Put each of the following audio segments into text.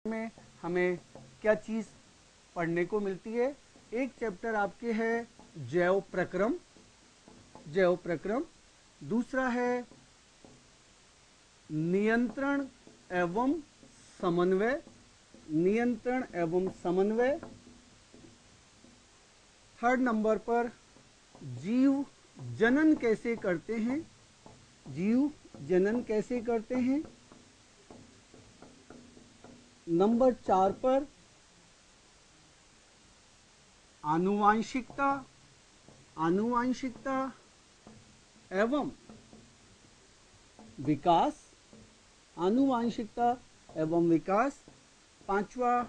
में हमें क्या चीज पढ़ने को मिलती है। एक चैप्टर आपके है जैव प्रक्रम, दूसरा है नियंत्रण एवं समन्वय, थर्ड नंबर पर जीव जनन कैसे करते हैं, नंबर 4 पर आनुवांशिकता एवं विकास, पांचवा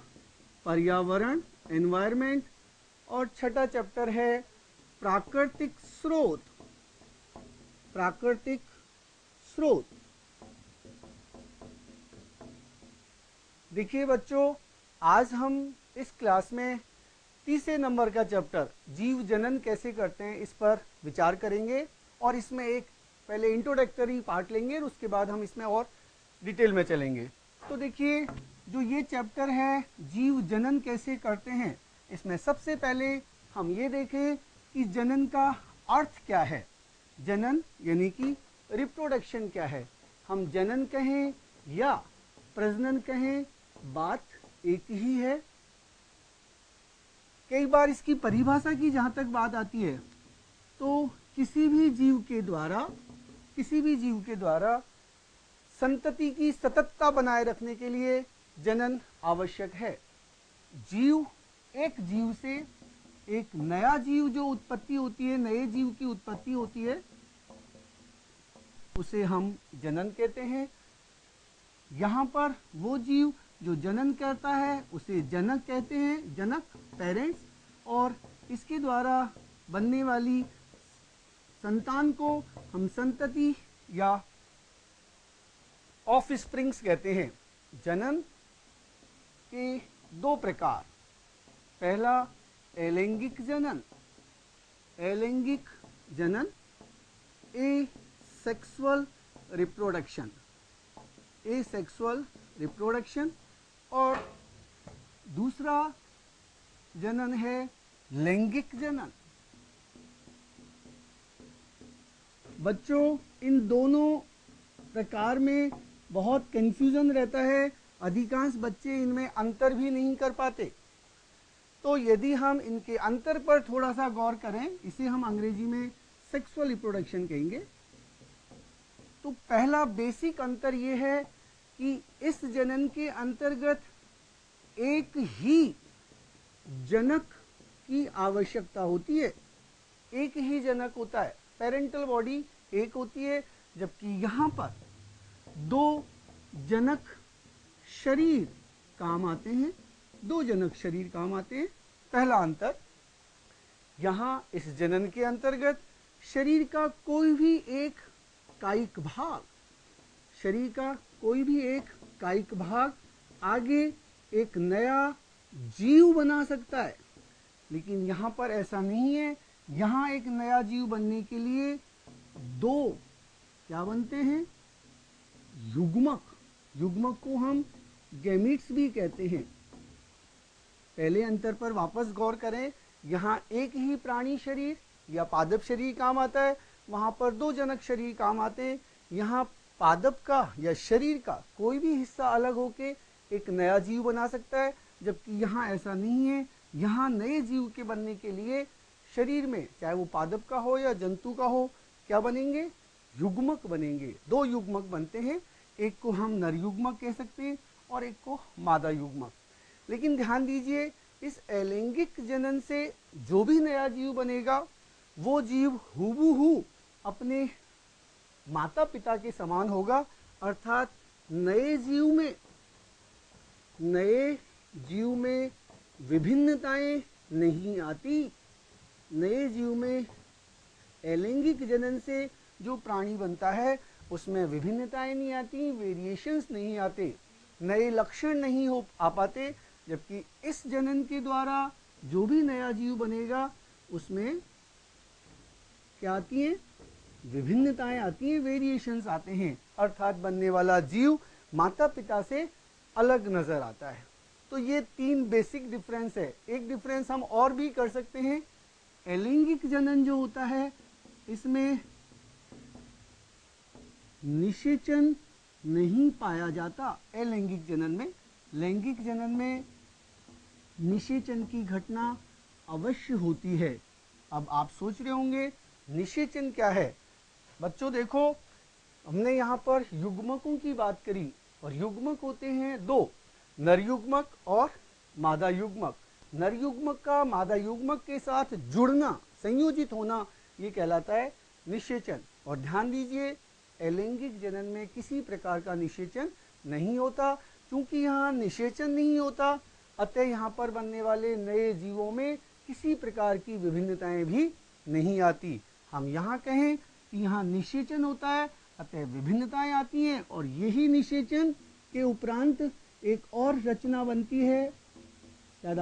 पर्यावरण एनवायरनमेंट, और छठा चैप्टर है प्राकृतिक स्रोत। देखिए बच्चों, आज हम इस क्लास में तीसरे नंबर का चैप्टर जीव जनन कैसे करते हैं इस पर विचार करेंगे, और इसमें एक पहले इंट्रोडक्टरी पार्ट लेंगे और उसके बाद हम इसमें और डिटेल में चलेंगे। तो देखिए, जो ये चैप्टर है जीव जनन कैसे करते हैं, इसमें सबसे पहले हम ये देखें कि जनन का अर्थ क्या है। जनन यानी कि रिप्रोडक्शन क्या है। हम जनन कहें या प्रजनन कहें, बात एक ही है। कई बार इसकी परिभाषा की जहां तक बात आती है तो किसी भी जीव के द्वारा संतति की सततता बनाए रखने के लिए जनन आवश्यक है। एक जीव से एक नया जीव जो उत्पत्ति होती है, नए जीव की उत्पत्ति होती है, उसे हम जनन कहते हैं। यहाँ पर वो जीव जो जनन करता है उसे जनक कहते हैं, जनक पेरेंट्स, और इसके द्वारा बनने वाली संतान को हम संतति या ऑफस्प्रिंग्स कहते हैं। जनन के दो प्रकार, पहला अलैंगिक जनन, एसेक्सुअल रिप्रोडक्शन, और दूसरा जनन है लैंगिक जनन। बच्चों, इन दोनों प्रकार में बहुत कंफ्यूजन रहता है, अधिकांश बच्चे इनमें अंतर भी नहीं कर पाते। तो यदि हम इनके अंतर पर थोड़ा सा गौर करें, इसे हम अंग्रेजी में सेक्सुअल रिप्रोडक्शन कहेंगे। तो पहला बेसिक अंतर यह है कि इस जनन के अंतर्गत एक ही जनक की आवश्यकता होती है, एक ही जनक होता है, पेरेंटल बॉडी एक होती है, जबकि यहाँ पर दो जनक शरीर काम आते हैं। पहला अंतर, यहाँ इस जनन के अंतर्गत शरीर का कोई भी एक कायिक भाग आगे एक नया जीव बना सकता है, लेकिन यहाँ पर ऐसा नहीं है। यहाँ एक नया जीव बनने के लिए दो क्या बनते हैं, युग्मक को हम गैमीट्स भी कहते हैं। पहले अंतर पर वापस गौर करें, यहाँ एक ही प्राणी शरीर या पादप शरीर काम आता है, वहां पर दो जनक शरीर काम आते हैं। यहाँ पादप का या शरीर का कोई भी हिस्सा अलग होके एक नया जीव बना सकता है, जबकि यहाँ ऐसा नहीं है। यहाँ नए जीव के बनने के लिए शरीर में, चाहे वो पादप का हो या जंतु का हो, क्या बनेंगे, युग्मक बनेंगे। दो युग्मक बनते हैं, एक को हम नर युग्मक कह सकते हैं और एक को मादा युग्मक। लेकिन ध्यान दीजिए, इस अलैंगिक जनन से जो भी नया जीव बनेगा वो जीव हूबहू अपने माता पिता के समान होगा, अर्थात नए जीव में विभिन्नताएं नहीं आती। नए जीव में अलैंगिक जनन से जो प्राणी बनता है उसमें विभिन्नताएं नहीं आती, वेरिएशंस नहीं आते, नए लक्षण नहीं आ पाते। जबकि इस जनन के द्वारा जो भी नया जीव बनेगा उसमें क्या आती है, विभिन्नताएं आती हैं, वेरिएशंस आते हैं, अर्थात बनने वाला जीव माता पिता से अलग नजर आता है। तो ये 3 बेसिक डिफरेंस है। एक डिफरेंस हम और भी कर सकते हैं, अलैंगिक जनन जो होता है इसमें निषेचन नहीं पाया जाता। अलैंगिक जनन में, लैंगिक जनन में निषेचन की घटना अवश्य होती है। अब आप सोच रहे होंगे निषेचन क्या है। बच्चों देखो, हमने यहाँ पर युग्मकों की बात करी और युग्मक होते हैं 2, नर युग्मक और मादा युग्मक। नर युग्मक का मादा युग्मक के साथ जुड़ना, संयोजित होना, ये कहलाता है निषेचन। और ध्यान दीजिए, अलैंगिक जनन में किसी प्रकार का निषेचन नहीं होता। क्योंकि यहाँ निषेचन नहीं होता, अतः यहाँ पर बनने वाले नए जीवों में किसी प्रकार की विभिन्नताएं भी नहीं आती। हम यहाँ कहें कि यहाँ निषेचन होता है, अतः विभिन्नताएं आती हैं, और यही निषेचन के उपरांत एक और रचना बनती है, शायद